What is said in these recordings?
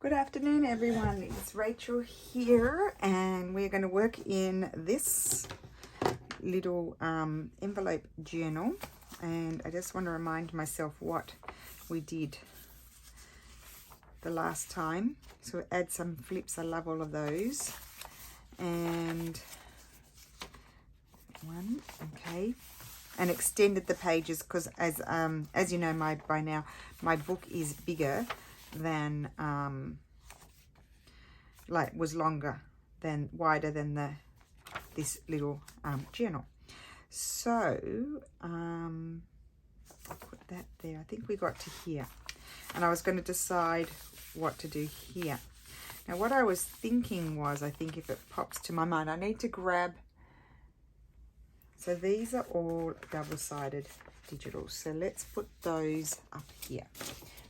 Good afternoon, everyone. It's Rachel here, and we're going to work in this little envelope journal. And I just want to remind myself what we did the last time. So add some flips. I love all of those. And one, okay. And extended the pages because, as you know, by now my book is bigger than was wider than this little journal. So I'll put that there. I think we got to here, and I was going to decide what to do here. Now what I was thinking was, I think if it pops to my mind, I need to grab, so these are all double-sided digital, so let's put those up here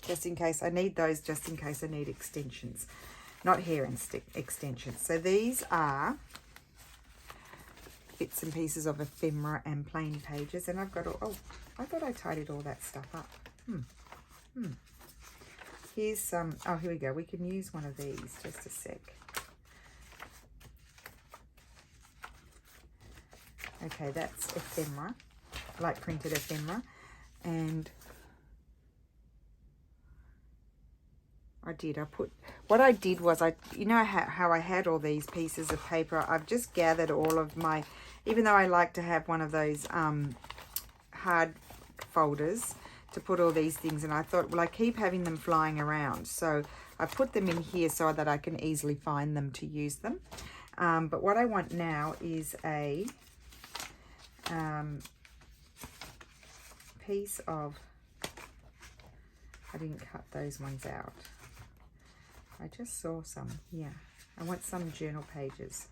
just in case I need those, just in case I need extensions, not hair extensions. So these are bits and pieces of ephemera and plain pages, and I've got all, I thought I tidied all that stuff up. Here's some, here we go, we can use one of these, just a sec. Okay, that's ephemera, like printed ephemera, and what I did was, you know how I had all these pieces of paper, I've just gathered all of my, even though I like to have one of those hard folders to put all these things in, I thought, well, I keep having them flying around, so I put them in here so that I can easily find them to use them. But what I want now is a piece of, I didn't cut those ones out. I just saw some here. I want some journal pages.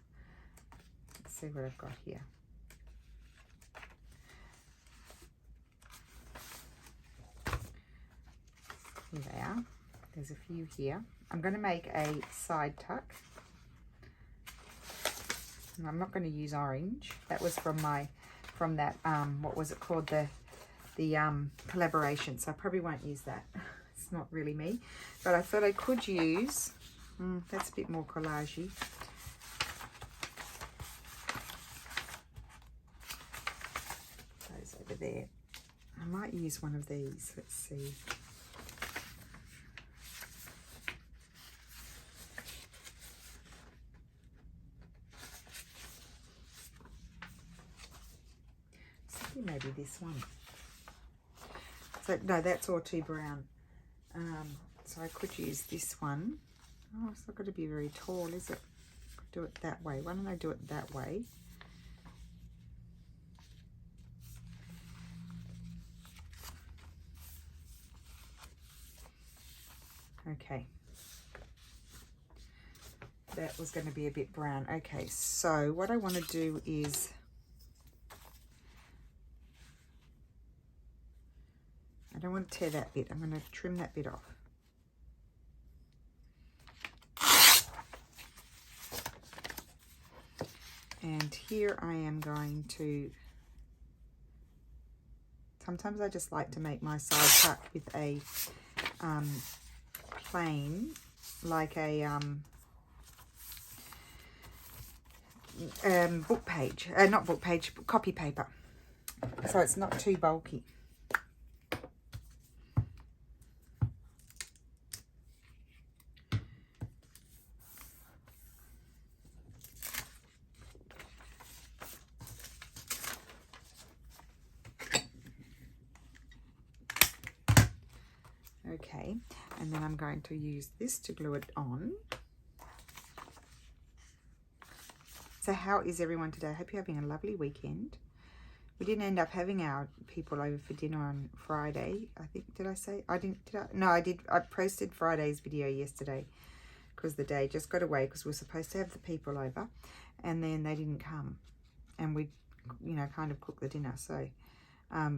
Let's see what I've got here. Here they are. There's a few here. I'm going to make a side tuck. And I'm not going to use orange. That was from that what was it called, the collaboration. So I probably won't use that. It's not really me, but I thought I could use, that's a bit more collagey. Those over there. I might use one of these. Let's see. Maybe this one. So no, that's all too brown. So I could use this one. Oh, it's not going to be very tall, is it? Could do it that way. Why don't I do it that way? Okay. That was going to be a bit brown. Okay, so what I want to do is, I don't want to tear that bit. I'm going to trim that bit off. And here I am going to, sometimes I just like to make my side tuck with a plain, like a book page, not book page, copy paper. So it's not too bulky. Okay, and then I'm going to use this to glue it on. So how is everyone today? I hope you're having a lovely weekend. We didn't end up having our people over for dinner on Friday. I think, did I say? I didn't, did I? No, I did. I posted Friday's video yesterday because the day just got away because we were supposed to have the people over and then they didn't come. And we, you know, kind of cooked the dinner. So,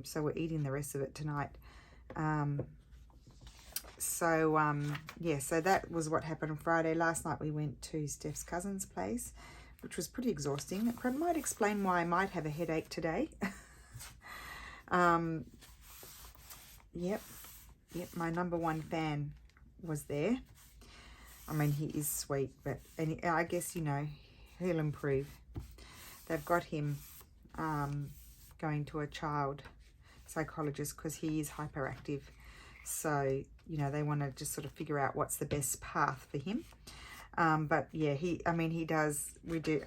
so we're eating the rest of it tonight. Yeah, so that was what happened on Friday. Last night we went to Steph's cousin's place, which was pretty exhausting. It might explain why I might have a headache today. Yep, my #1 fan was there. I mean, he is sweet, but I guess, you know, he'll improve. They've got him going to a child psychologist because he is hyperactive. So, you know, they want to just sort of figure out what's the best path for him. But yeah, he does,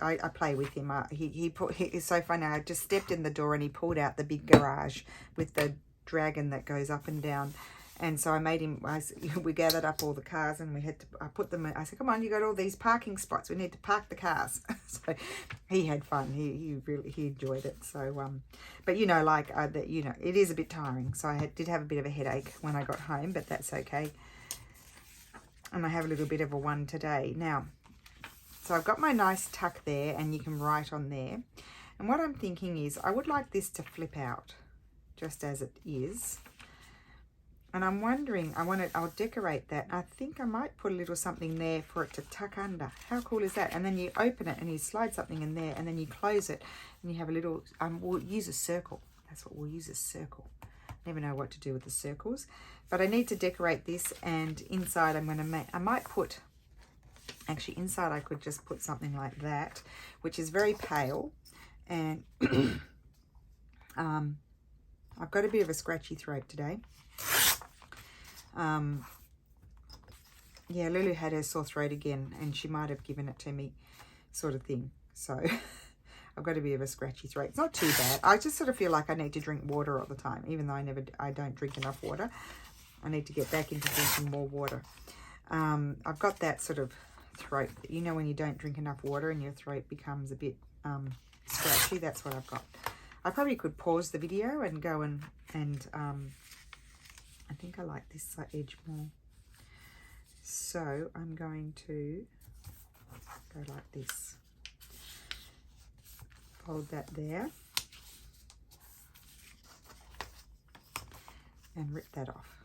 I play with him. It's so funny. I just stepped in the door and he pulled out the big garage with the dragon that goes up and down. And so I made him, we gathered up all the cars and I put them in. I said, come on, you got all these parking spots. We need to park the cars. So he had fun. He enjoyed it. So, but you know, like, you know, it is a bit tiring. So I did have a bit of a headache when I got home, but that's okay. And I have a little bit of a one today. Now, so I've got my nice tuck there and you can write on there. And what I'm thinking is I would like this to flip out just as it is. And I'm wondering, I'll decorate that. I think I might put a little something there for it to tuck under. How cool is that? And then you open it and you slide something in there and then you close it and you have a little, we'll use a circle. That's what we'll use, a circle. Never know what to do with the circles. But I need to decorate this, and inside I'm going to make, I might put, actually inside I could just put something like that, which is very pale. And I've got a bit of a scratchy throat today. Yeah, Lulu had her sore throat again and she might have given it to me, sort of thing. So I've got a bit of a scratchy throat. It's not too bad. I just sort of feel like I need to drink water all the time, even though I don't drink enough water. I need to get back into drinking more water. I've got that sort of throat, you know, when you don't drink enough water and your throat becomes a bit scratchy. That's what I've got. I probably could pause the video and go and I think I like this edge more. So I'm going to go like this. Hold that there. And rip that off.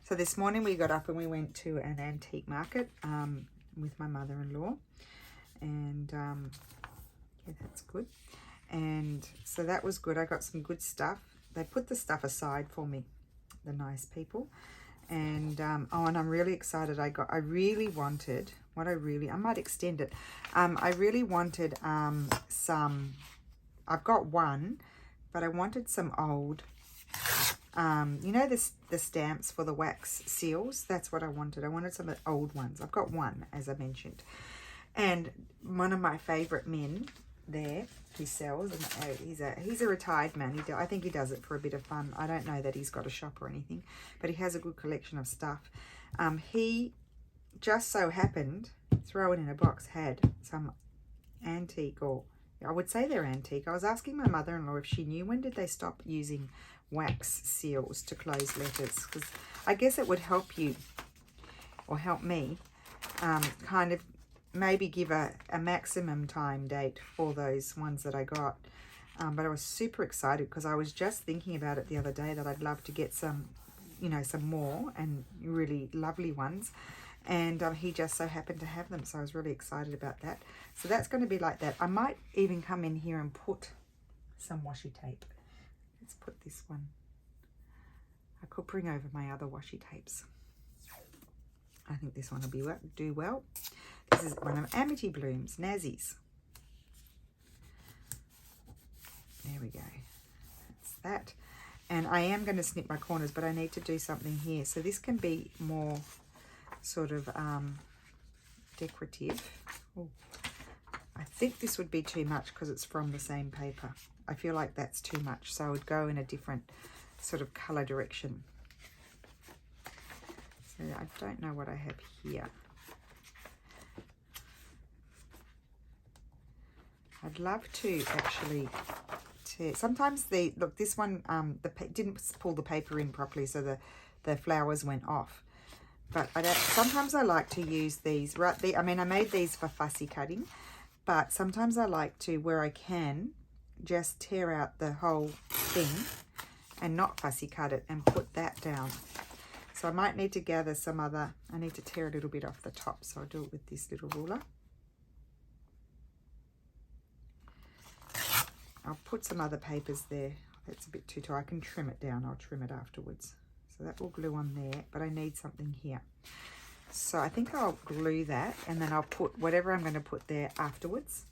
So this morning we got up and we went to an antique market with my mother-in-law. And yeah, that's good. And so that was good. I got some good stuff. They put the stuff aside for me, the nice people. And oh, and I'm really excited. I really wanted, I might extend it. I really wanted some, I've got one, but I wanted some old, you know, the stamps for the wax seals. That's what I wanted. I wanted some of the old ones. I've got one, as I mentioned. And one of my favorite men there, he sells, and he's a retired man. I think he does it for a bit of fun. I don't know that he's got a shop or anything, but he has a good collection of stuff. He just so happened, throw it in a box, had some antique, or I would say they're antique. I was asking my mother-in-law if she knew when did they stop using wax seals to close letters, because I guess it would help you, or help me, kind of maybe give a maximum time date for those ones that I got. But I was super excited because I was just thinking about it the other day that I'd love to get some, you know, some more and really lovely ones. And he just so happened to have them. So I was really excited about that. So that's going to be like that. I might even come in here and put some washi tape. Let's put this one. I could bring over my other washi tapes. I think this one will do well. This is one of Amity Bloom's Nazzies. There we go. That's that. And I am going to snip my corners, but I need to do something here. So this can be more sort of decorative. Ooh. I think this would be too much because it's from the same paper. I feel like that's too much. So I would go in a different sort of colour direction. So I don't know what I have here. I'd love to actually sometimes look, this one didn't pull the paper in properly, so the flowers went off. But sometimes I like to use these I mean, I made these for fussy cutting, but sometimes I like to, where I can, just tear out the whole thing and not fussy cut it and put that down. So I might need to gather some other, I need to tear a little bit off the top, so I'll do it with this little ruler. I'll put some other papers there. That's a bit too tight. I can trim it down. I'll trim it afterwards. So that will glue on there, but I need something here. So I think I'll glue that, and then I'll put whatever I'm going to put there afterwards.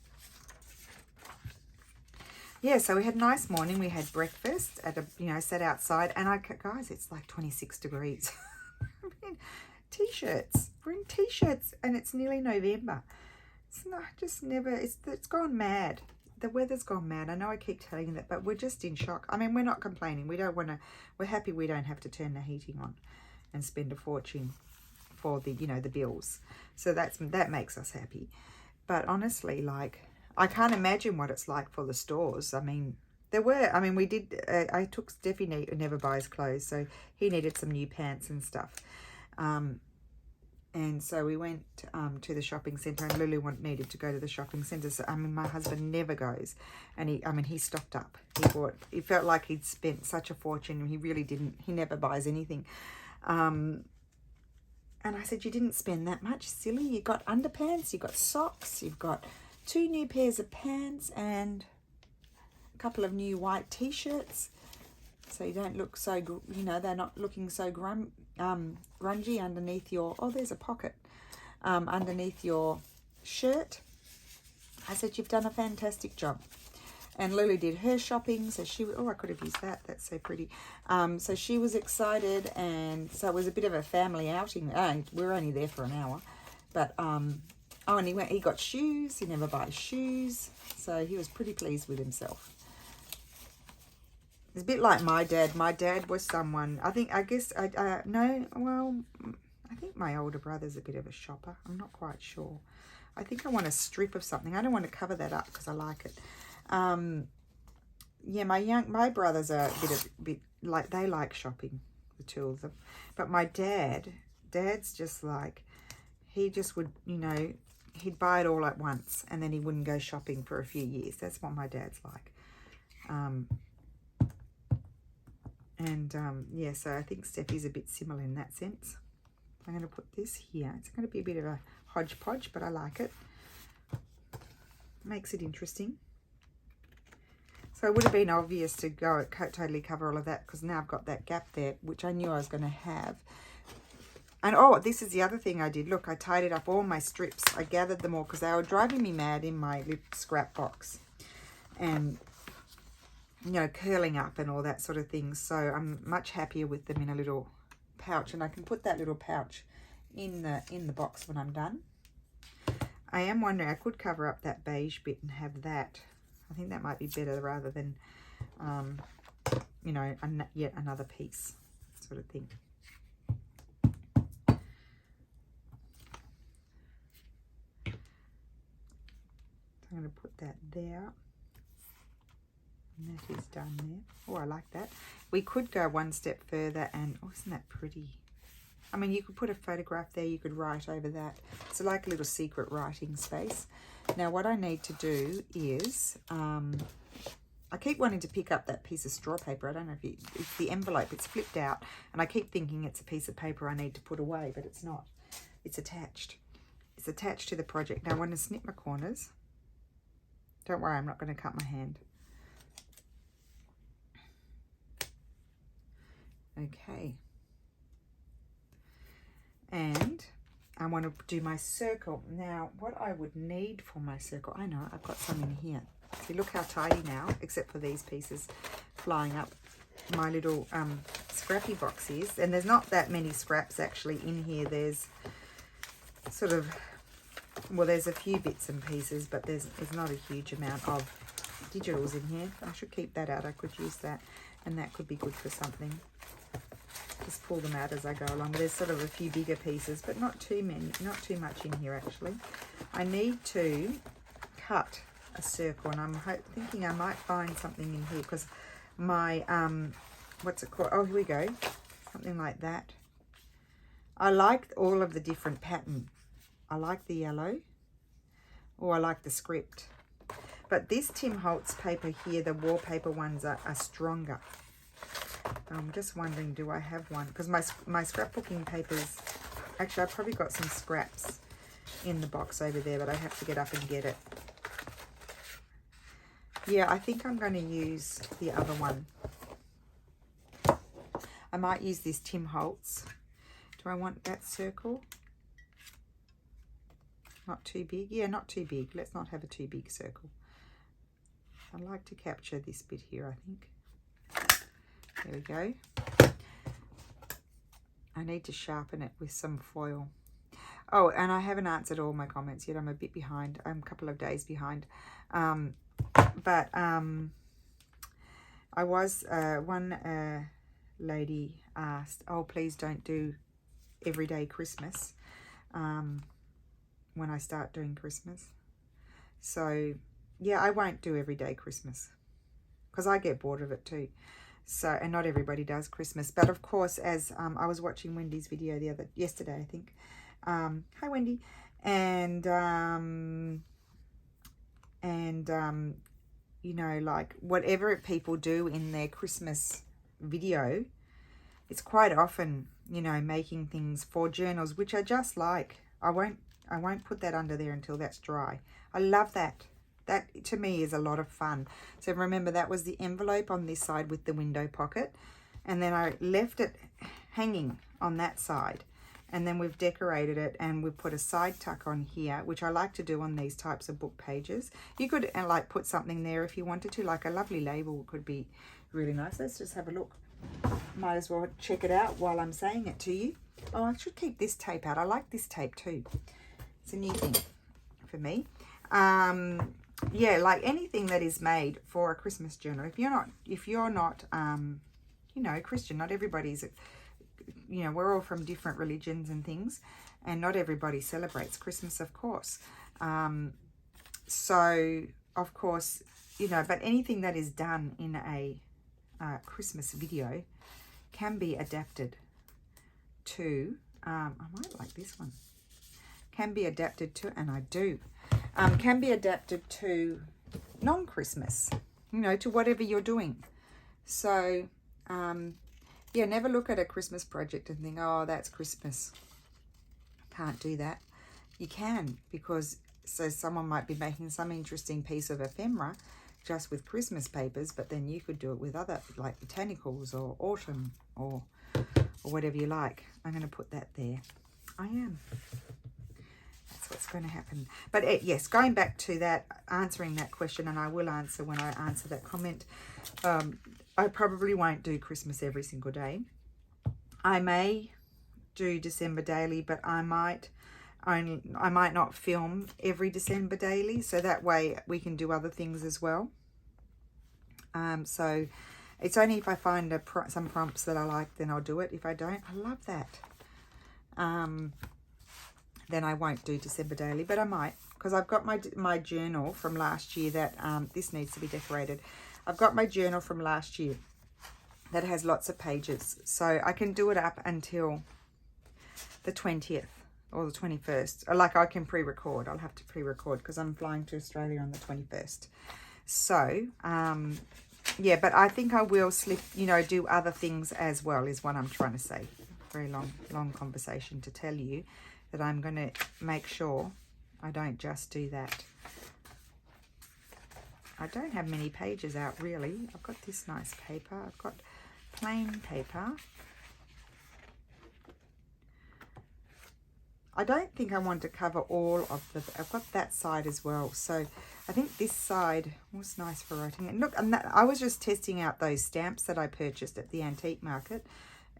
Yeah, so we had a nice morning. We had breakfast at a, you know, sat outside, and guys, it's like 26 degrees. I mean, t-shirts. We're in t-shirts, and it's nearly November. It's not, just never, it's gone mad. The weather's gone mad. I know I keep telling you that, but we're just in shock. I mean, we're not complaining. We don't want to, we're happy we don't have to turn the heating on and spend a fortune for the, you know, the bills. So that makes us happy. But honestly, like, I can't imagine what it's like for the stores. I mean, we did, I took Steffi, never buys clothes, so he needed some new pants and stuff. And so we went to the shopping centre, and Lulu needed to go to the shopping centre. So, I mean, my husband never goes. And he stocked up. He felt like he'd spent such a fortune, and he really didn't. He never buys anything. And I said, you didn't spend that much, silly. You got underpants, you got socks, you've got 2 new pairs of pants and a couple of new white t-shirts. So you don't look so, you know, they're not looking so grungy underneath your, oh, there's a pocket, underneath your shirt. I said, you've done a fantastic job. And Lulu did her shopping, so I could have used that. That's so pretty. So she was excited, and so it was a bit of a family outing. We were only there for an hour. But, and he got shoes. He never buys shoes. So he was pretty pleased with himself. It's a bit like my dad. My dad was someone, I think my older brother's a bit of a shopper. I'm not quite sure. I think I want a strip of something. I don't want to cover that up because I like it. Yeah, my brothers are a bit like, they like shopping, the 2 of them. But my dad's just like, he just would, you know, he'd buy it all at once, and then he wouldn't go shopping for a few years. That's what my dad's like. Yeah, so I think Steffi's a bit similar in that sense. I'm going to put this here. It's going to be a bit of a hodgepodge, but I like it. Makes it interesting. So it would have been obvious to go totally cover all of that, because now I've got that gap there, which I knew I was going to have. And oh, this is the other thing I did. Look, I tidied up all my strips. I gathered them all because they were driving me mad in my little scrap box. And, you know, curling up and all that sort of thing. So I'm much happier with them in a little pouch. And I can put that little pouch in the box when I'm done. I am wondering, I could cover up that beige bit and have that. I think that might be better rather than, you know, yet another piece sort of thing. I'm going to put that there. And that is done there. Oh, I like that. We could go one step further and, oh, isn't that pretty? I mean, you could put a photograph there. You could write over that. It's like a little secret writing space. Now, what I need to do is, I keep wanting to pick up that piece of straw paper. I don't know if it's the envelope. It's flipped out. And I keep thinking it's a piece of paper I need to put away, but it's not. It's attached. It's attached to the project. Now, I want to snip my corners. Don't worry, I'm not going to cut my hand. Okay. And I want to do my circle. Now, what I would need for my circle, I know, I've got some in here. See, look how tidy now, except for these pieces flying up. My little scrappy box is. And there's not that many scraps actually in here. There's sort of, well, there's a few bits and pieces, but there's not a huge amount of digitals in here. I should keep that out. I could use that, and that could be good for something. Just pull them out as I go along. There's sort of a few bigger pieces, but not too many, not too much in here actually. I need to cut a circle, and I'm thinking I might find something in here because my, what's it called? Oh, here we go. Something like that. I like all of the different pattern. I like the yellow, or I like the script. But this Tim Holtz paper here, the wallpaper ones are stronger. I'm just wondering, do I have one? Because my scrapbooking papers, actually I've probably got some scraps in the box over there, but I have to get up and get it. Yeah, I think I'm going to use the other one. I might use this Tim Holtz. Do I want that circle? Not too big. Yeah, not too big. Let's not have a too big circle. I like to capture this bit here, I think. There we go. I need to sharpen it with some foil. Oh, and I haven't answered all my comments yet. I'm a bit behind. I'm a couple of days behind. I was, one lady asked, oh, please don't do everyday Christmas when I start doing Christmas. So, yeah, I won't do everyday Christmas because I get bored of it too. So, and not everybody does Christmas. But of course, as I was watching Wendy's video yesterday, I think. Hi, Wendy. And you know, like whatever people do in their Christmas video, it's quite often, you know, making things for journals, which I just like. I won't put that under there until that's dry. I love that. That to me is a lot of fun. So remember, that was the envelope on this side with the window pocket, and then I left it hanging on that side, and then we've decorated it and we've put a side tuck on here, which I like to do on these types of book pages. You could like put something there if you wanted to, like a lovely label could be really nice. Let's just have a look. Might as well check it out while I'm saying it to you. Oh, I should keep this tape out. I like this tape too. It's a new thing for me. Yeah, like anything that is made for a Christmas journal. If you're not, you know, Christian, not everybody's, you know, we're all from different religions and things, and not everybody celebrates Christmas, of course. So, of course, you know, but anything that is done in a Christmas video can be adapted to, I might like this one, can be adapted to, and I do, can be adapted to non-Christmas, you know, to whatever you're doing. So, yeah, never look at a Christmas project and think, oh, that's Christmas. Can't do that. You can, because so someone might be making some interesting piece of ephemera just with Christmas papers, but then you could do it with other, like botanicals or autumn or whatever you like. I'm going to put that there. I am. That's what's going to happen. But yes, going back to that, answering that question, and I will answer when I answer that comment, I probably won't do Christmas every single day. I may do December daily, but I might not film every December daily, so that way we can do other things as well. So it's only if I find some prompts that I like, then I'll do it. If I don't, I love that. Then I won't do December daily, but I might, because I've got my journal from last year that this needs to be decorated. I've got my journal from last year that has lots of pages, so I can do it up until the 20th or the 21st. Or like I can pre-record. I'll have to pre-record because I'm flying to Australia on the 21st. So, yeah, but I think I will do other things as well, is what I'm trying to say. Very long conversation to tell you that I'm going to make sure I don't just do that. I don't have many pages out, really. I've got this nice paper. I've got plain paper. I don't think I want to cover all of I've got that side as well. So I think this side was nice for writing. And look, I was just testing out those stamps that I purchased at the antique market.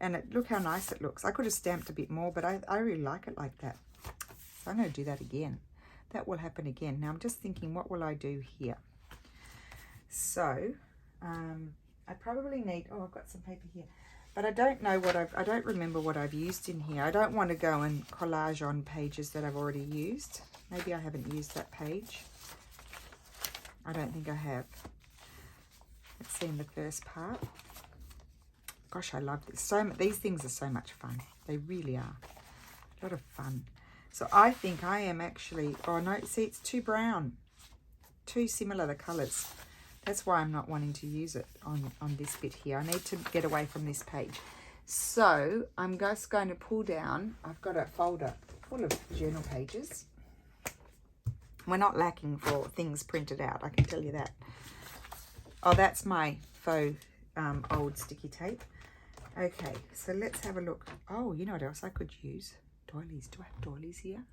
And look how nice it looks. I could have stamped a bit more, but I really like it like that. So I'm going to do that again. That will happen again. Now I'm just thinking, what will I do here? So I probably need, oh, I've got some paper here. But I don't know I don't remember what I've used in here. I don't want to go and collage on pages that I've already used. Maybe I haven't used that page. I don't think I have. Let's see in the first part. Gosh, I love this. These things are so much fun. They really are. A lot of fun. So I think I am actually, oh no, see, it's too brown. Too similar, the colours. That's why I'm not wanting to use it on this bit here. I need to get away from this page. So I'm just going to pull down. I've got a folder full of journal pages. We're not lacking for things printed out, I can tell you that. Oh, that's my faux old sticky tape. Okay, so let's have a look. Oh, you know what else I could use? Doilies. Do I have doilies here?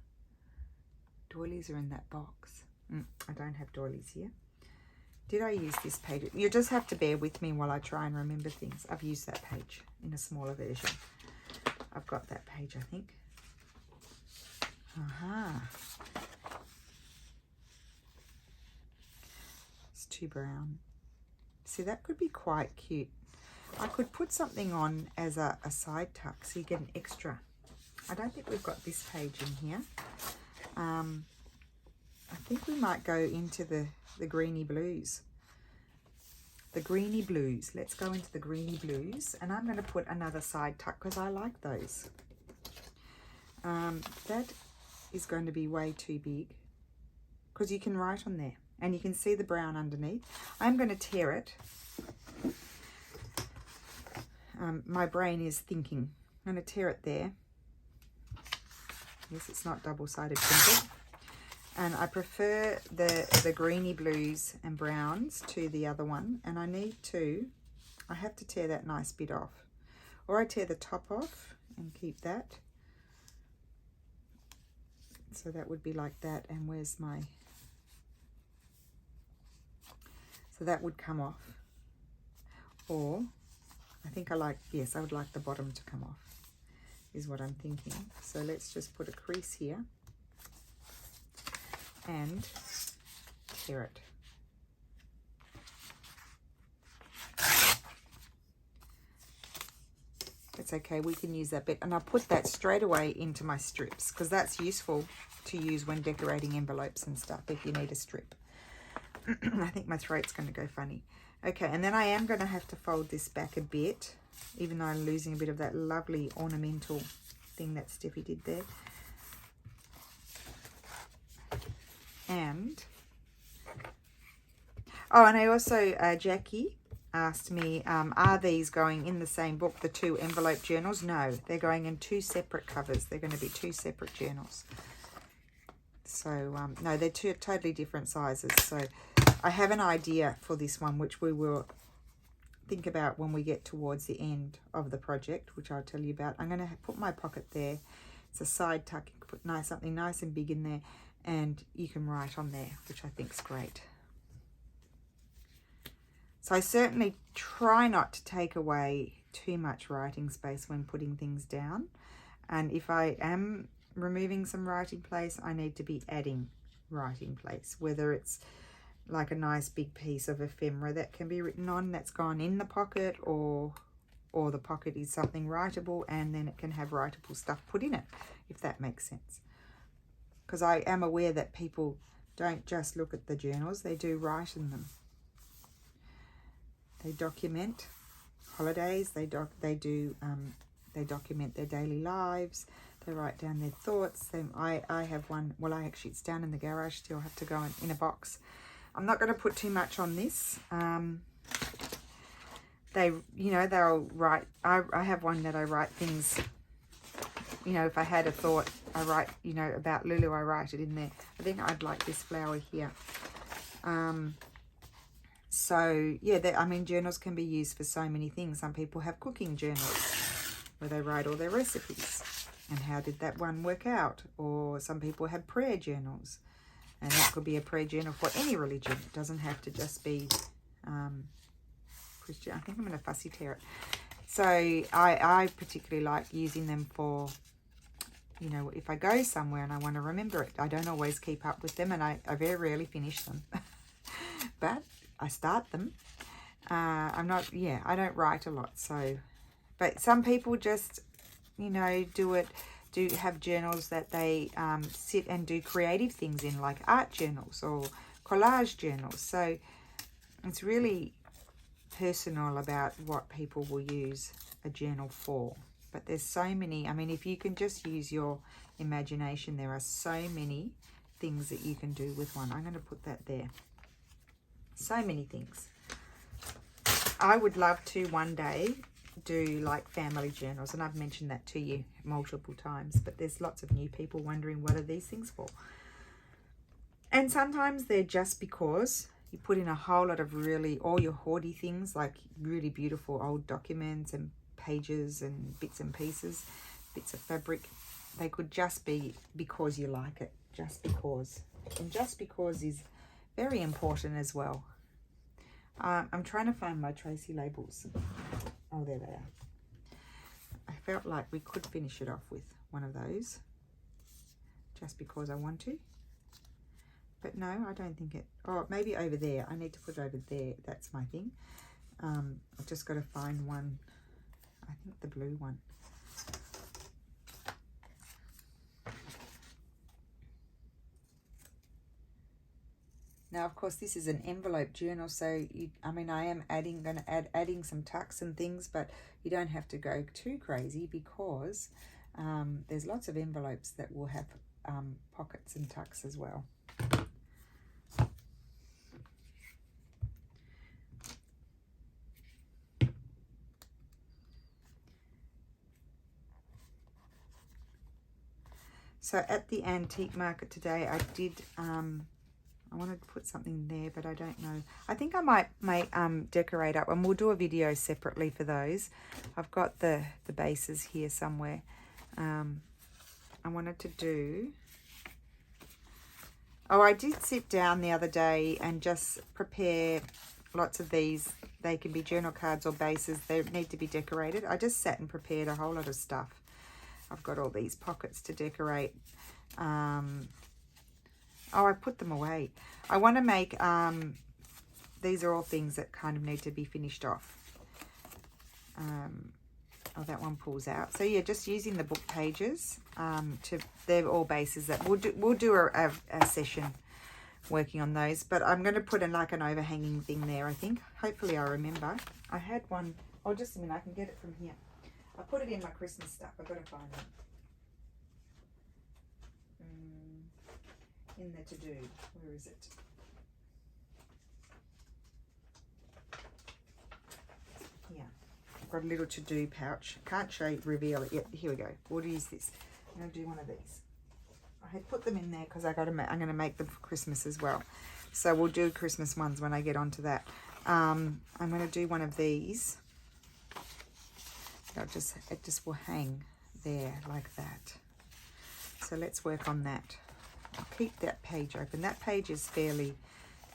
Doilies are in that box. I don't have doilies here. Did I use this page? You just have to bear with me while I try and remember things. I've used that page in a smaller version. I've got that page, I think. It's too brown. See, that could be quite cute. I could put something on as a side tuck so you get an extra. I don't think we've got this page in here. I think we might go into the greeny blues. The greeny blues. Let's go into the greeny blues. And I'm going to put another side tuck because I like those. That is going to be way too big because you can write on there. And you can see the brown underneath. I'm going to tear it. My brain is thinking. I'm going to tear it there. Yes, it's not double-sided printed. And I prefer the greeny blues and browns to the other one. And I have to tear that nice bit off. Or I tear the top off and keep that. So that would be like that. And where's my... So that would come off. Or I think I would like the bottom to come off, is what I'm thinking. So let's just put a crease here and tear it. It's okay, we can use that bit. And I'll put that straight away into my strips because that's useful to use when decorating envelopes and stuff if you need a strip. I think my throat's going to go funny. Okay, and then I am going to have to fold this back a bit, even though I'm losing a bit of that lovely ornamental thing that Steffi did there. And I also, Jackie asked me, are these going in the same book, the two envelope journals? No, they're going in two separate covers. They're going to be two separate journals. So, no, they're two totally different sizes. So I have an idea for this one, which we will think about when we get towards the end of the project, which I'll tell you about. I'm going to put my pocket there. It's a side tuck. You can put something nice and big in there, and you can write on there, which I think is great. So I certainly try not to take away too much writing space when putting things down. And if I am removing some writing place, I need to be adding writing place, whether it's like a nice big piece of ephemera that can be written on that's gone in the pocket, or the pocket is something writable and then it can have writable stuff put in it, if that makes sense. Because I am aware that people don't just look at the journals, they do write in them. They document holidays, they document their daily lives, they write down their thoughts. I have one, it's down in the garage still, have to go in a box. I'm not going to put too much on this. They'll write, I have one that I write things, if I had a thought, I write, about Lulu, I write it in there. I think I'd like this flower here. So, yeah, journals can be used for so many things. Some people have cooking journals where they write all their recipes. And how did that one work out? Or some people have prayer journals. And that could be a prayer journal for any religion. It doesn't have to just be Christian. I think I'm going to fussy tear it. So I particularly like using them for, if I go somewhere and I want to remember it. I don't always keep up with them, and I very rarely finish them. But I start them. I don't write a lot. But some people just, do have journals that they sit and do creative things in, like art journals or collage journals. So it's really personal about what people will use a journal for. But there's so many, if you can just use your imagination, there are so many things that you can do with one. I'm going to put that there. So many things. I would love to one day do like family journals, and I've mentioned that to you multiple times, but there's lots of new people wondering, what are these things for? And sometimes they're just because you put in a whole lot of all your hoardy things, like really beautiful old documents and pages and bits and pieces, bits of fabric, They could just be because you like it, just because. And just because is very important as well. I'm trying to find my Tracy labels. Oh, there they are. I felt like we could finish it off with one of those, just because I want to. But no, I don't think it. Oh, maybe over there. I need to put it over there. That's my thing. I've just got to find one. I think the blue one. Now, of course, this is an envelope journal, so I mean, I am going to adding some tucks and things, but you don't have to go too crazy because there's lots of envelopes that will have pockets and tucks as well. So at the antique market today, I did. I wanted to put something there, but I don't know. I think I might make decorate up, and we'll do a video separately for those. I've got the bases here somewhere. I wanted to do. Oh, I did sit down the other day and just prepare lots of these. They can be journal cards or bases. They need to be decorated. I just sat and prepared a whole lot of stuff. I've got all these pockets to decorate. Oh, I put them away. I want to make, these are all things that kind of need to be finished off. Oh, that one pulls out. So yeah, just using the book pages. They're all bases that we'll do a session working on those. But I'm going to put in like an overhanging thing there, I think. Hopefully I remember. I had one. Oh, just a minute. I can get it from here. I put it in my Christmas stuff. I've got to find it. In the to-do. Where is it? Yeah. I've got a little to-do pouch. Can't reveal it yet. Here we go. We'll use this. I'm going to do one of these. I had put them in there because I'm going to make them for Christmas as well. So we'll do Christmas ones when I get onto that. I'm going to do one of these. It just will hang there like that. So let's work on that. I'll keep that page open. That page is fairly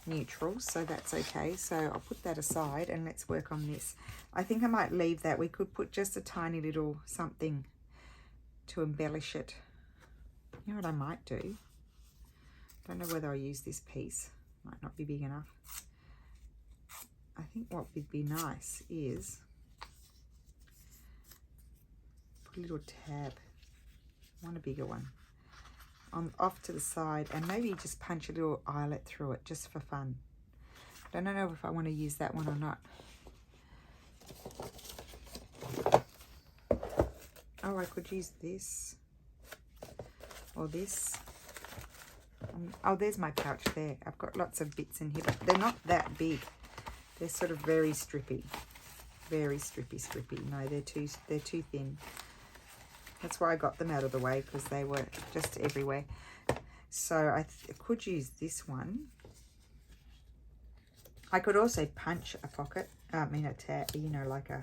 neutral, so that's okay. So I'll put that aside and let's work on this. I think I might leave that. We could put just a tiny little something to embellish it. You know what I might do? Don't know whether I'll use this piece. Might not be big enough. I think what would be nice is put a little tab. I want a bigger one. Off to the side, and maybe just punch a little eyelet through it just for fun. I don't know if I want to use that one or not. Oh, I could use this or this. Oh, there's my pouch there. I've got lots of bits in here, but they're not that big. They're sort of very strippy. Very strippy. No, they're too thin. That's why I got them out of the way, because they were just everywhere. So I could use this one. I could also punch a pocket. I mean a tab, you know, like a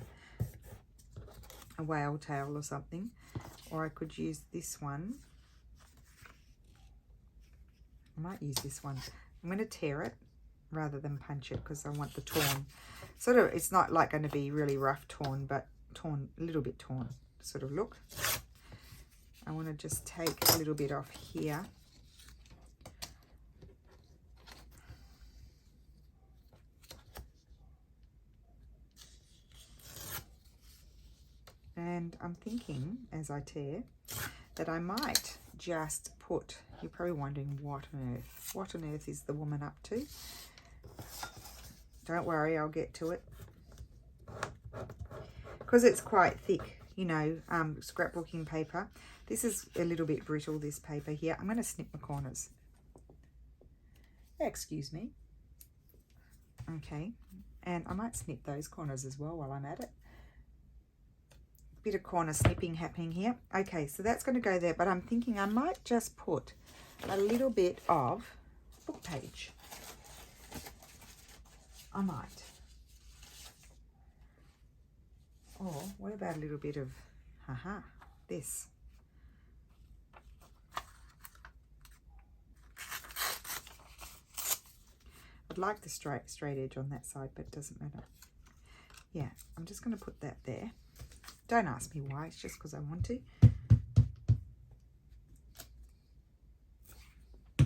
whale tail or something. Or I could use this one. I might use this one. I'm going to tear it rather than punch it because I want the torn. Sort of, it's not like going to be really rough torn, but torn, a little bit torn sort of look. I want to just take a little bit off here. And I'm thinking, as I tear, that I might just put, you're probably wondering what on earth is the woman up to? Don't worry, I'll get to it. Because it's quite thick, you know, scrapbooking paper. This is a little bit brittle, this paper here. I'm going to snip the corners. Excuse me. Okay, and I might snip those corners as well while I'm at it. Bit of corner snipping happening here. Okay, so that's going to go there, but I'm thinking I might just put a little bit of book page. I might. Or what about a little bit of, this? I'd like the straight edge on that side, but it doesn't matter. Yeah, I'm just going to put that there. Don't ask me why, it's just because I want to. I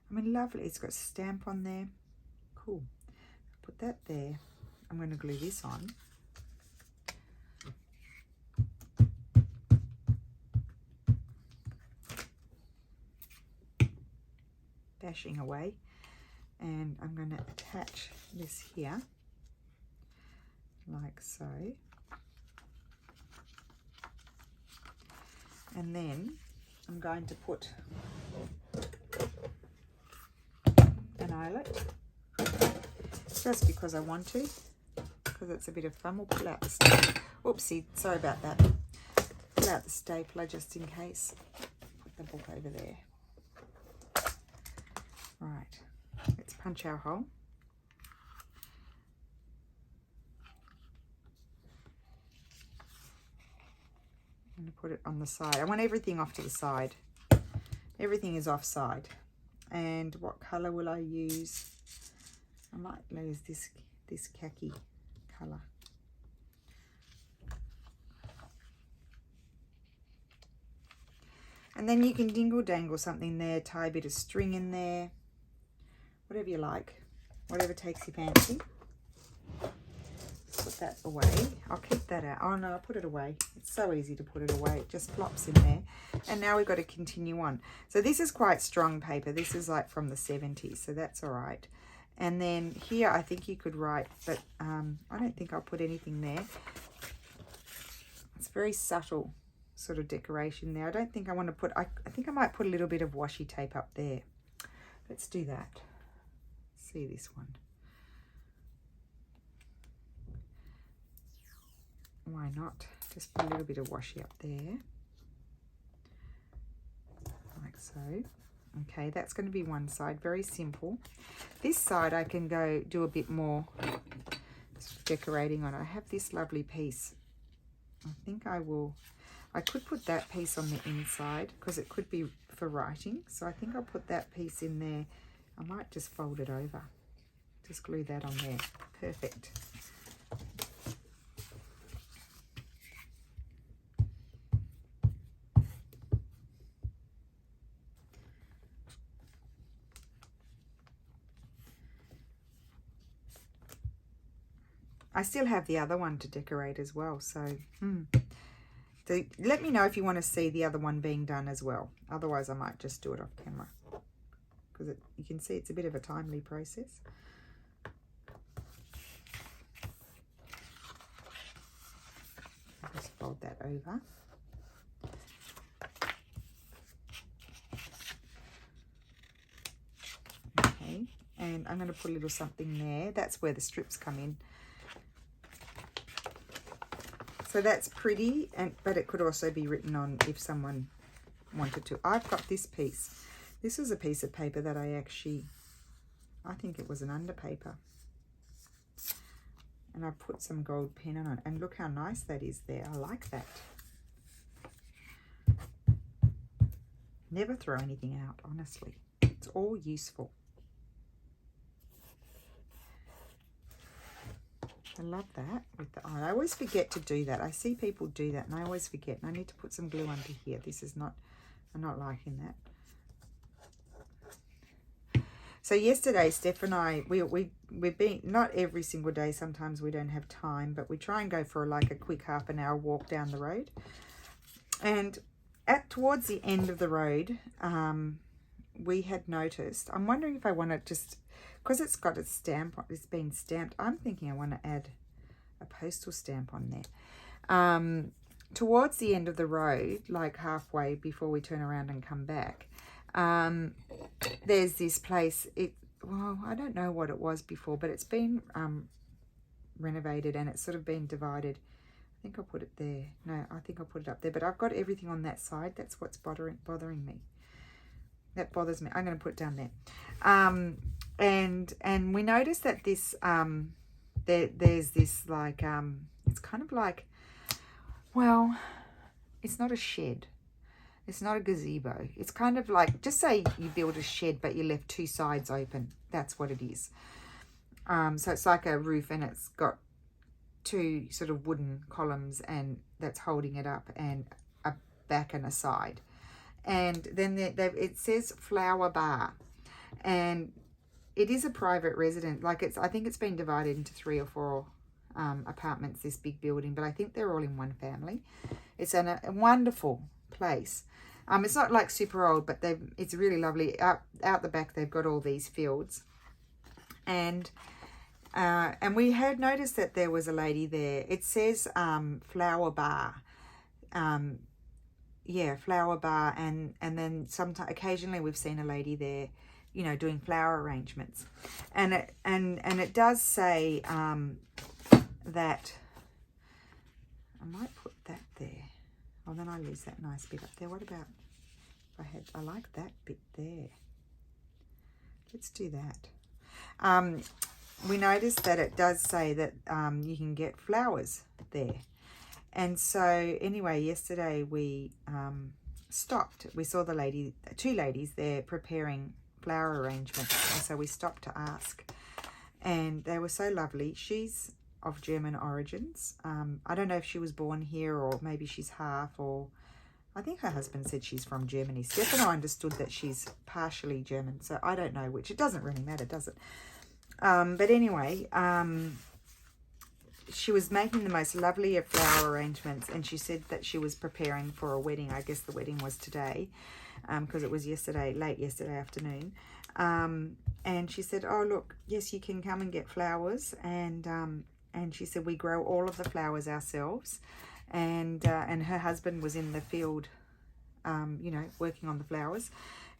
mean, lovely. It's got a stamp on there. Cool. Put that there. I'm going to glue this on. Bashing away. And I'm going to attach this here, like so. And then I'm going to put an eyelet, just because I want to, because it's a bit of fun. We'll pull out the stapler. Oopsie, sorry about that. Pull out the stapler just in case. Put the book over there. Right, let's punch our hole. I'm going to put it on the side. I want everything off to the side. Everything is offside. And what colour will I use? I might use this khaki colour. And then you can dingle dangle something there, tie a bit of string in there, whatever you like, whatever takes your fancy. Put that away. I'll keep that out. Oh no, I'll put it away. It's so easy to put it away. It just flops in there. And now we've got to continue on. So this is quite strong paper. This is like from the 70s, so that's all right. And then here I think you could write, but I don't think I'll put anything there. It's very subtle sort of decoration there. I don't think I want to put, I think I might put a little bit of washi tape up there. Let's do that. See this one. Why not? Just put a little bit of washi up there. Like so. Okay, that's going to be one side. Very simple. This side I can go do a bit more decorating on. I have this lovely piece. I think I could put that piece on the inside because it could be for writing. So I think I'll put that piece in there. I might just fold it over. Just glue that on there. Perfect. I still have the other one to decorate as well, so let me know if you want to see the other one being done as well. Otherwise I might just do it off camera, because you can see it's a bit of a timely process. I'll just fold that over. Okay, and I'm going to put a little something there. That's where the strips come in. So that's pretty, but it could also be written on if someone wanted to. I've got this piece. This is a piece of paper that I think it was an underpaper. And I put some gold pen on it. And look how nice that is there. I like that. Never throw anything out, honestly. It's all useful. I love that with the eye. I always forget to do that. I see people do that and I always forget. And I need to put some glue under here. This is not, I'm not liking that. So yesterday, Steph and I, we've been, not every single day, sometimes we don't have time, but we try and go for like a quick half an hour walk down the road. And towards the end of the road, we had noticed, I'm wondering if I want to just, because it's got a stamp, it's been stamped, I'm thinking I want to add a postal stamp on there. Towards the end of the road, like halfway before we turn around and come back, there's this place, well, I don't know what it was before, but it's been renovated and it's sort of been divided. I think I'll put it there. No, I think I'll put it up there, but I've got everything on that side. That's what's bothering me. That bothers me. I'm going to put it down there. And we noticed that this, there's this like, it's kind of like, well, it's not a shed. It's not a gazebo. It's kind of like, just say you build a shed, but you left two sides open. That's what it is. So it's like a roof, and it's got two sort of wooden columns, and that's holding it up, and a back and a side. And then it says flower bar, and it is a private residence. Like I think it's been divided into 3 or 4 apartments, this big building, but I think they're all in one family. It's a wonderful place. It's not like super old, but it's really lovely. Out the back, they've got all these fields, and we had noticed that there was a lady there. It says flower bar, yeah, flower bar, and then sometimes occasionally we've seen a lady there, you know, doing flower arrangements, and it does say that I might put that there. Oh, then I lose that nice bit up there. What about if I like that bit there. Let's do that. We noticed that it does say that you can get flowers there. And so anyway, yesterday we stopped. We saw the 2 ladies there preparing flower arrangements. And so we stopped to ask. And they were so lovely. She's of German origins. I don't know if she was born here or maybe she's half, or I think her husband said she's from Germany. Stefano understood that she's partially German. So I don't know which. It doesn't really matter, does it? But anyway, she was making the most lovely of flower arrangements, and she said that she was preparing for a wedding. I guess the wedding was today, because it was late yesterday afternoon. And she said, oh, look, yes, you can come and get flowers. And she said, we grow all of the flowers ourselves. And her husband was in the field, you know, working on the flowers.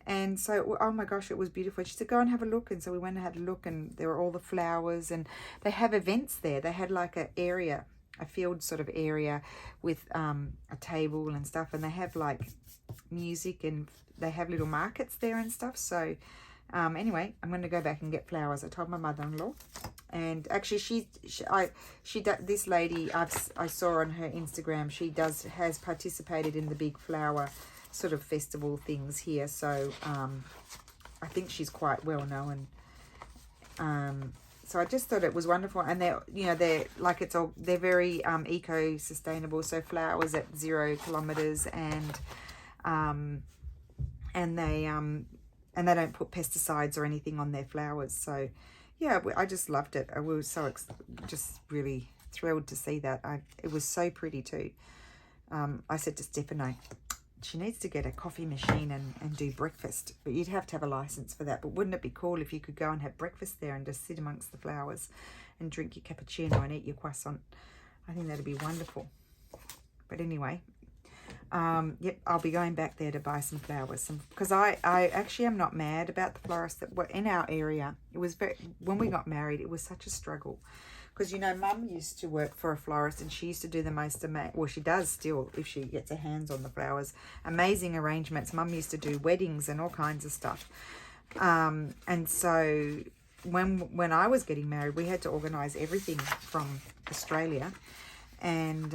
And so, oh my gosh, it was beautiful. She said, go and have a look. And so we went and had a look, and there were all the flowers, and they have events there. They had like a field sort of area with a table and stuff. And they have like music, and they have little markets there and stuff. So anyway, I'm going to go back and get flowers. I told my mother-in-law. And actually, this lady I saw on her Instagram, she has participated in the big flower sort of festival things here, so I think she's quite well known. So I just thought it was wonderful, and they're very eco-sustainable. So flowers at 0 kilometers, and they don't put pesticides or anything on their flowers. So yeah, I just loved it. I was so just really thrilled to see that. It was so pretty too. I said to Stefano, she needs to get a coffee machine and do breakfast. But you'd have to have a license for that. But wouldn't it be cool if you could go and have breakfast there and just sit amongst the flowers and drink your cappuccino and eat your croissant? I think that'd be wonderful. But anyway, yep, I'll be going back there to buy some flowers. Because I actually am not mad about the florists that were in our area. It was when we got married, it was such a struggle. Because, you know, Mum used to work for a florist, and she used to do the most well, she does still, if she gets her hands on the flowers. Amazing arrangements. Mum used to do weddings and all kinds of stuff. And so when I was getting married, we had to organise everything from Australia. And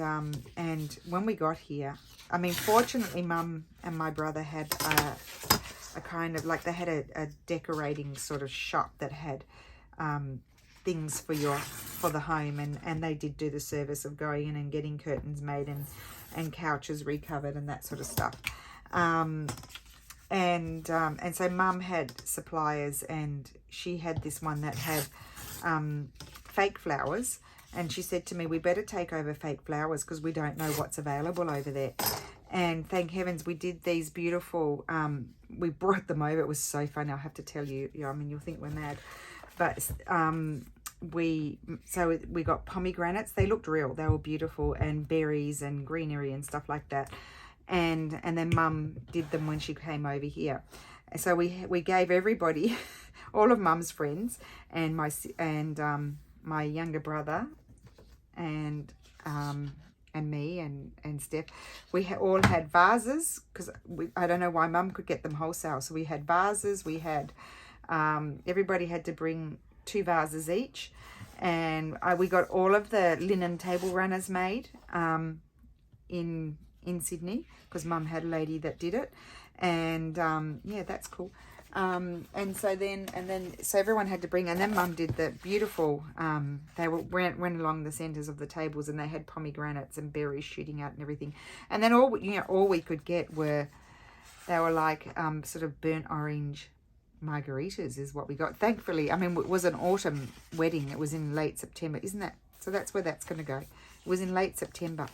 when we got here, I mean, fortunately, Mum and my brother had a kind of, like, they had a decorating sort of shop that had things for the home, and they did do the service of going in and getting curtains made and couches recovered and that sort of stuff. And so Mum had suppliers, and she had this one that had fake flowers, and she said to me, we better take over fake flowers because we don't know what's available over there. And thank heavens we did these beautiful, we brought them over. It was so fun. I'll have to tell you, I mean, you'll think we're mad. But we got pomegranates. They looked real. They were beautiful, and berries and greenery and stuff like that. And then Mum did them when she came over here. So we gave everybody, all of Mum's friends, and my younger brother, and me and Steph. We all had vases because I don't know why Mum could get them wholesale. So we had vases. We had. Everybody had to bring 2 vases each, and we got all of the linen table runners made in in Sydney, because Mum had a lady that did it. And yeah, that's cool. And so everyone had to bring, and then Mum did the beautiful, they went along the centres of the tables, and they had pomegranates and berries shooting out and everything. And then all we could get they were like sort of burnt orange margaritas is what we got. Thankfully, I mean, it was an autumn wedding. It was in late September, isn't that? So that's where that's going to go. It was in late September.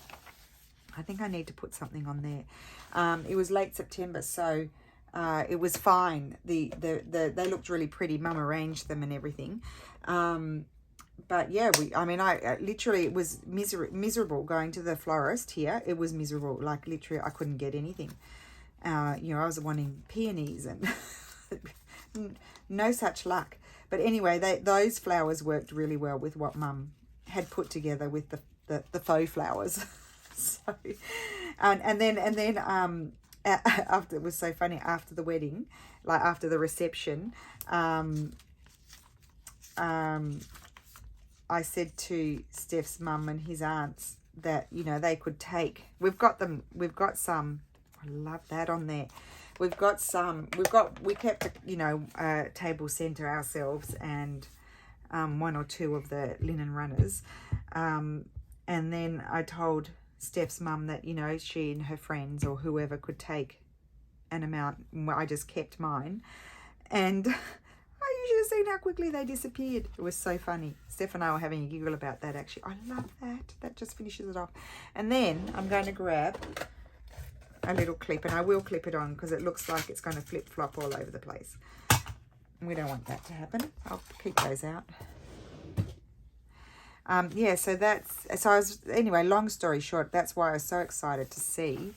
I think I need to put something on there. It was late September, so it was fine. They looked really pretty. Mum arranged them and everything. But yeah, I literally, it was miserable going to the florist here. It was miserable. Like literally, I couldn't get anything. I was wanting peonies and no such luck. But anyway, those flowers worked really well with what Mum had put together with the faux flowers. So, and then after, it was so funny, after the wedding, like after the reception, I said to Steph's mum and his aunts that, they could take, we kept, a table centre ourselves and one or two of the linen runners. And then I told Steph's mum that, she and her friends or whoever could take an amount. I just kept mine. And you should have seen how quickly they disappeared. It was so funny. Steph and I were having a giggle about that, actually. I love that. That just finishes it off. And then I'm going to grab a little clip, and I will clip it on because it looks like it's going to flip-flop all over the place. We don't want that to happen. I'll keep those out. Anyway, long story short, that's why I was so excited to see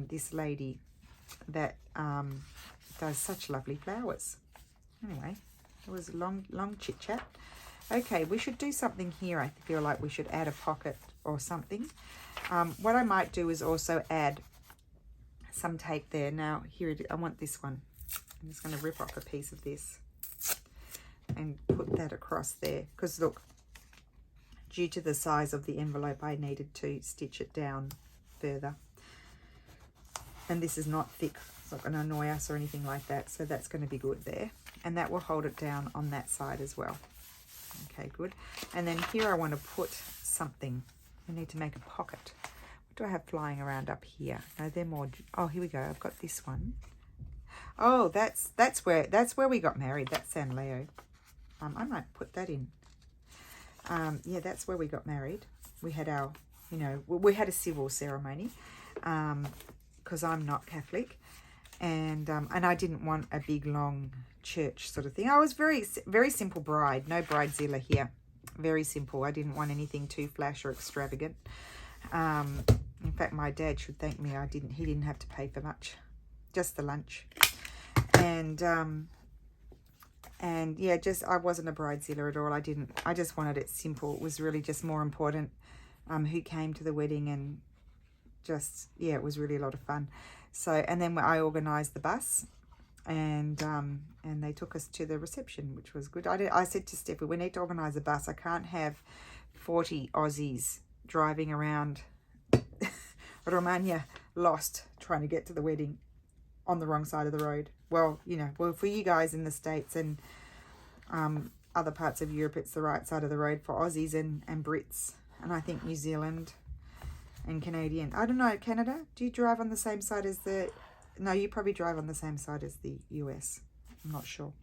this lady that does such lovely flowers. Anyway, it was a long chit chat. Okay, we should do something here. I feel like we should add a pocket or something. What I might do is also add some tape there. Now, here it is. I want this one. I'm just going to rip off a piece of this and put that across there. Because look, due to the size of the envelope, I needed to stitch it down further. And this is not thick. It's not going to annoy us or anything like that. So that's going to be good there. And that will hold it down on that side as well. Okay, good. And then here I want to put something. I need to make a pocket. What do I have flying around up here? No, they're more... Oh, here we go. I've got this one. Oh, that's where we got married. That's San Leo. I might put that in. Yeah, that's where we got married. We had our, we had a civil ceremony because I'm not Catholic, and I didn't want a big long church sort of thing. I was very simple bride, no bridezilla here, very simple. I didn't want anything too flash or extravagant. In fact, my dad should thank me. He didn't have to pay for much, just the lunch, and yeah, I wasn't a bridezilla at all. I just wanted it simple. It was really just more important who came to the wedding, and just, yeah, it was really a lot of fun. So, and then I organised the bus, and they took us to the reception, which was good. I said to Steph, we need to organise a bus. I can't have 40 Aussies driving around Romania lost trying to get to the wedding on the wrong side of the road. Well, for you guys in the States and other parts of Europe, it's the right side of the road for Aussies and Brits. And I think New Zealand and Canadian. I don't know, Canada, do you drive on the same side as no, you probably drive on the same side as the US. I'm not sure.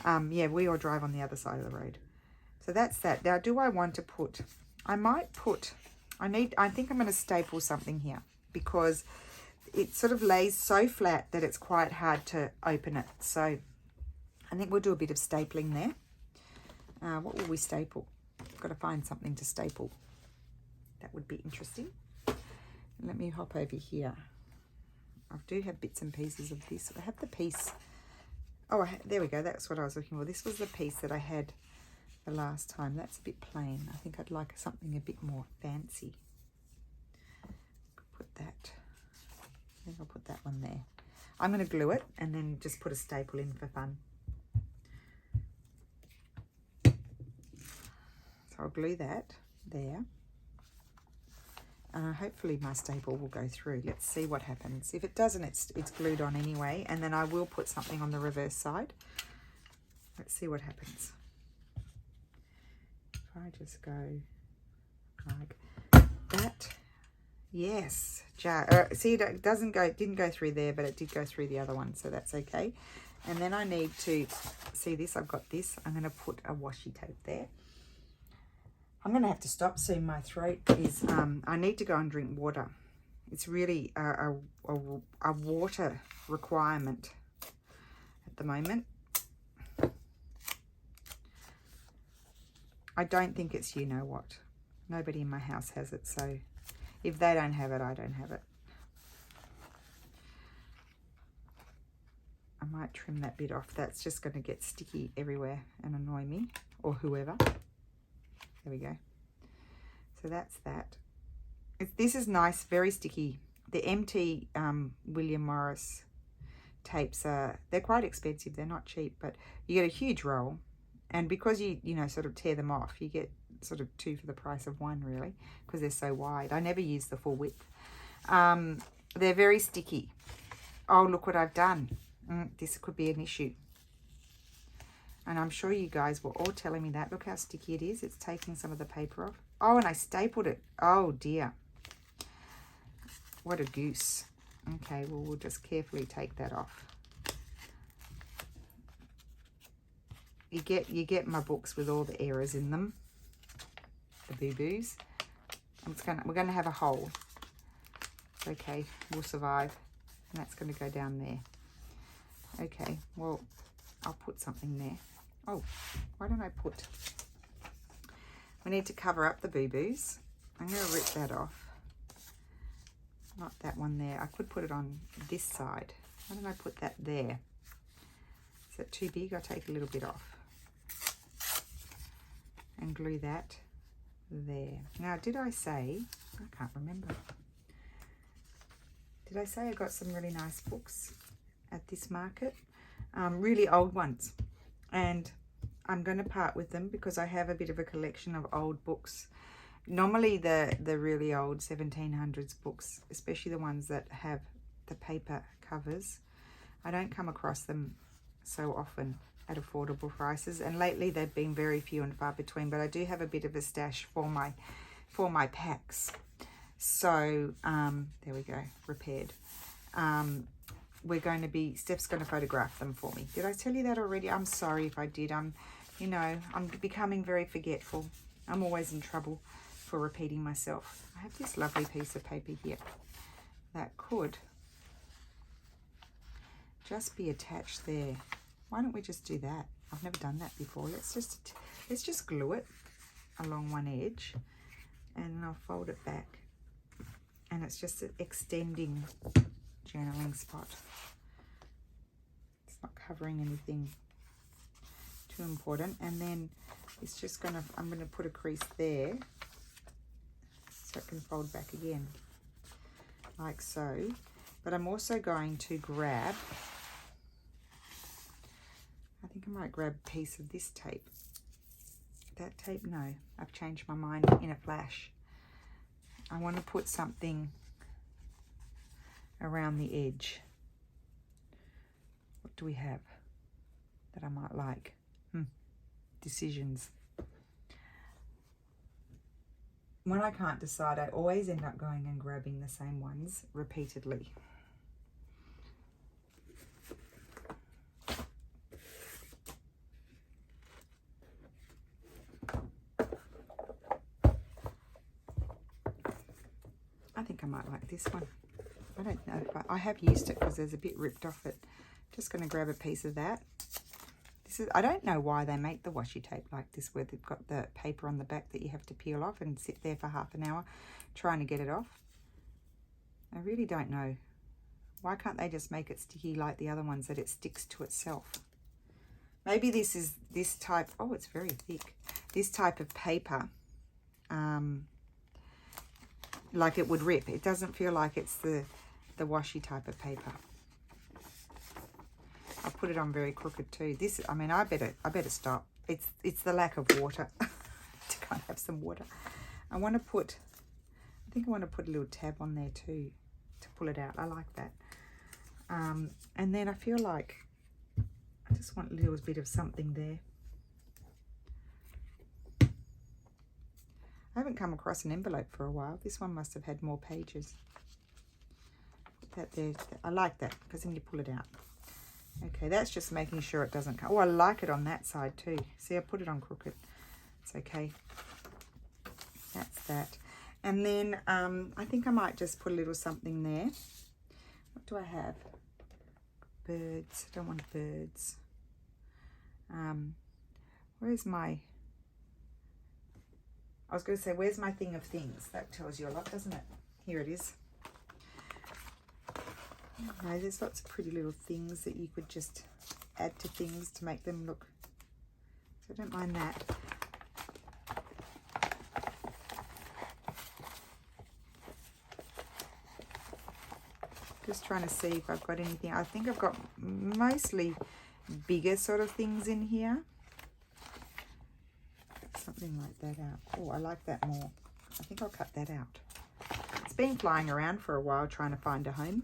Yeah, we all drive on the other side of the road. So that's that. Now, do I want to put, I think I'm going to staple something here because it sort of lays so flat that it's quite hard to open it. So I think we'll do a bit of stapling there. What will we staple? Got to find something to staple. That would be interesting. Let me hop over here. I do have bits and pieces of this. I have the piece. Oh, there we go. That's what I was looking for. This was the piece that I had the last time. That's a bit plain. I think I'd like something a bit more fancy. Put that. I think I'll put that one there. I'm going to glue it and then just put a staple in for fun. So I'll glue that there. Hopefully my staple will go through. Let's see what happens. If it doesn't, it's glued on anyway, and then I will put something on the reverse side. Let's see what happens. If I just go like that, yes, see, it didn't go through there, but it did go through the other one, so that's okay. And then I need to see this. I've got this. I'm going to put a washi tape there. I'm going to have to stop soon. My throat is, I need to go and drink water. It's really a water requirement at the moment. I don't think it's you know what. Nobody in my house has it, so if they don't have it, I don't have it. I might trim that bit off. That's just going to get sticky everywhere and annoy me or whoever. There we go. So that's that. This is nice, very sticky. The MT William Morris tapes they're quite expensive. They're not cheap, but you get a huge roll, and because you sort of tear them off, you get sort of 2 for the price of 1, really, because they're so wide. I never use the full width. They're very sticky. Oh, look what I've done. This could be an issue. And I'm sure you guys were all telling me that. Look how sticky it is. It's taking some of the paper off. Oh, and I stapled it. Oh, dear. What a goose. Okay, well, we'll just carefully take that off. You get my books with all the errors in them. The boo-boos. We're going to have a hole. It's okay. We'll survive. And that's going to go down there. Okay, well, I'll put something there. Oh, why don't I put... We need to cover up the boo-boos. I'm going to rip that off. Not that one there. I could put it on this side. Why don't I put that there? Is that too big? I'll take a little bit off. And glue that there. Now, did I say... I can't remember. Did I say I got some really nice books at this market? Really old ones. And I'm going to part with them because I have a bit of a collection of old books. Normally the really old 1700s books, especially the ones that have the paper covers, I don't come across them so often at affordable prices, and lately they've been very few and far between, but I do have a bit of a stash for my packs. So there we go, repaired. We're going to be, Steph's going to photograph them for me. Did I tell you that already? I'm sorry if I did. I'm becoming very forgetful. I'm always in trouble for repeating myself. I have this lovely piece of paper here that could just be attached there. Why don't we just do that? I've never done that before. Let's just glue it along one edge, and I'll fold it back. And it's just an extending journaling spot. It's not covering anything too important. And then it's just I'm gonna put a crease there so it can fold back again, like so. But I'm also going to grab, I think I might grab a piece of this tape. That tape, no, I've changed my mind in a flash. I want to put something around the edge. What do we have that I might like? Decisions. When I can't decide, I always end up going and grabbing the same ones repeatedly. I think I might like this one. I don't know, but I have used it because there's a bit ripped off it. Just going to grab a piece of that. I don't know why they make the washi tape like this, where they've got the paper on the back that you have to peel off and sit there for half an hour trying to get it off. I really don't know. Why can't they just make it sticky like the other ones, that it sticks to itself? Maybe this is this type. Oh, it's very thick. This type of paper, like it would rip. It doesn't feel like it's the washi type of paper. I put it on very crooked too. This, I mean, I better stop. It's the lack of water. To kind of have some water. I want to put think I want to put a little tab on there too to pull it out. I like that. And then I feel like I just want a little bit of something there. I haven't come across an envelope for a while. This one must have had more pages. Put that there. I like that because then you pull it out. Okay, that's just making sure it doesn't come. Oh, I like it on that side too. See, I put it on crooked. It's okay. That's that. And then I think I might just put a little something there. What do I have? Birds. I don't want birds. Where's my... I was going to say, where's my thing of things? That tells you a lot, doesn't it? Here it is. No, there's lots of pretty little things that you could just add to things to make them look... So I don't mind that. Just trying to see if I've got anything. I think I've got mostly bigger sort of things in here. Something like that out. Oh, I like that more. I think I'll cut that out. It's been flying around for a while trying to find a home.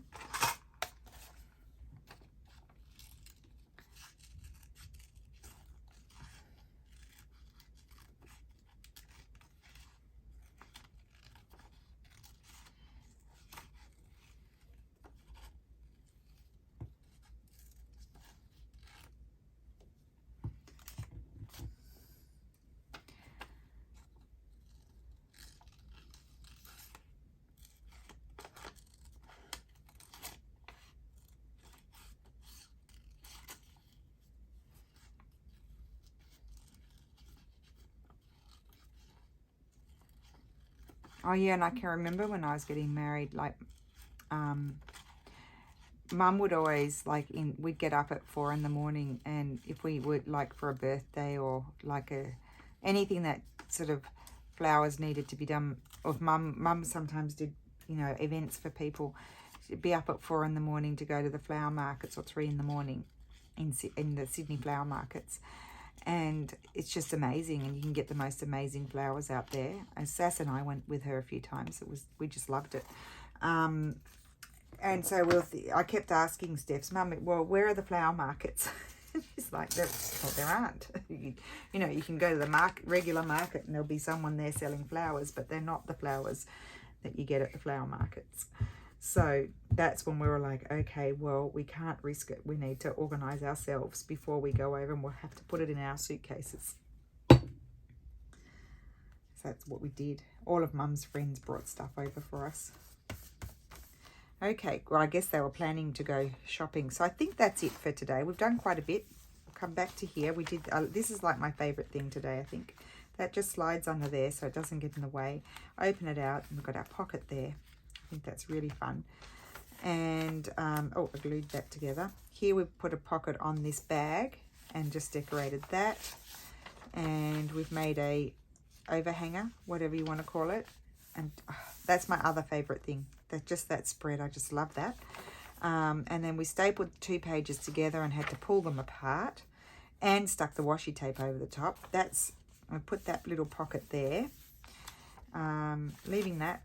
Oh yeah, and I can remember when I was getting married, like, Mum would always, like, we'd get up at 4 in the morning, and if we would, like, for a birthday or like anything that sort of flowers needed to be done, or if Mum sometimes did, you know, events for people, she'd be up at 4 in the morning to go to the flower markets, or 3 in the morning in the Sydney flower markets. And it's just amazing, and you can get the most amazing flowers out there. And Sass and I went with her a few times. We just loved it. And so I kept asking Steph's mum, well, where are the flower markets? She's like, well, there aren't. You know, you can go to the regular market and there'll be someone there selling flowers, but they're not the flowers that you get at the flower markets. So that's when we were like, okay, well, we can't risk it. We need to organise ourselves before we go over, and we'll have to put it in our suitcases. So that's what we did. All of Mum's friends brought stuff over for us. Okay, well, I guess they were planning to go shopping. So I think that's it for today. We've done quite a bit. We'll come back to here. We did. This is like my favourite thing today, I think. That just slides under there so it doesn't get in the way. Open it out, and we've got our pocket there. I think that's really fun. And, oh, I glued that together. Here we've put a pocket on this bag and just decorated that. And we've made a overhanger, whatever you want to call it. And that's my other favourite thing. That spread, I just love that. And then we stapled 2 pages together and had to pull them apart and stuck the washi tape over the top. I put that little pocket there, leaving that.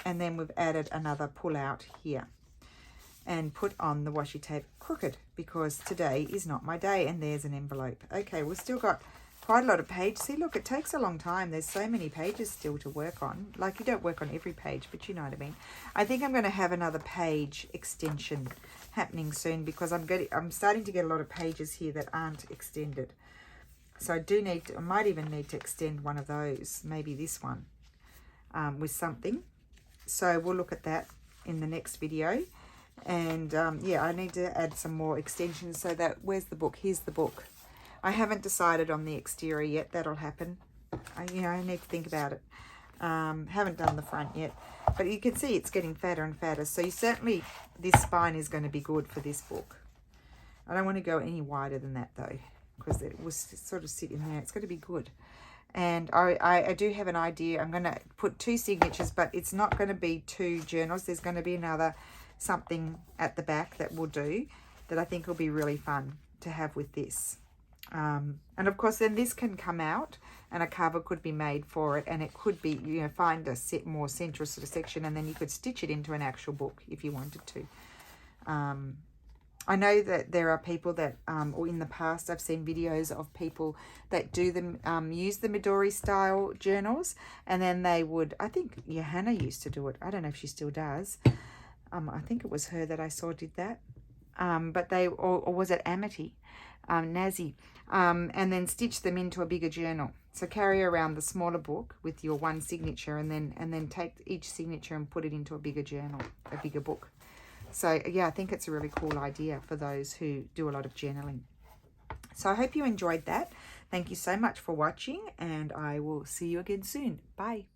And then we've added another pull out here and put on the washi tape crooked because today is not my day. And there's an envelope. Okay, we've still got quite a lot of pages. See, look, it takes a long time. There's so many pages still to work on. Like, you don't work on every page, but you know what I mean. I think I'm going to have another page extension happening soon because I'm starting to get a lot of pages here that aren't extended. So I might even need to extend one of those, maybe this one, with something. So we'll look at that in the next video. And yeah, I need to add some more extensions so that, where's the book? Here's the book. I haven't decided on the exterior yet. That'll happen. I need to think about it. Haven't done the front yet. But you can see it's getting fatter and fatter. So this spine is going to be good for this book. I don't want to go any wider than that though, because it will sort of sit in there. It's going to be good. And I do have an idea. I'm going to put 2 signatures, but it's not going to be 2 journals. There's going to be another something at the back that we'll do that I think will be really fun to have with this. And of course, then this can come out and a cover could be made for it, and it could be, you know, find a more central sort of section, and then you could stitch it into an actual book if you wanted to. I know that there are people that, or in the past I've seen videos of people that do them, use the Midori style journals, and then they would, I think Johanna used to do it. I don't know if she still does. I think it was her that I saw did that. But they, or was it Amity, Nazi, and then stitch them into a bigger journal. So carry around the smaller book with your one signature, and then take each signature and put it into a bigger journal, a bigger book. So yeah, I think it's a really cool idea for those who do a lot of journaling. So I hope you enjoyed that. Thank you so much for watching, and I will see you again soon. Bye.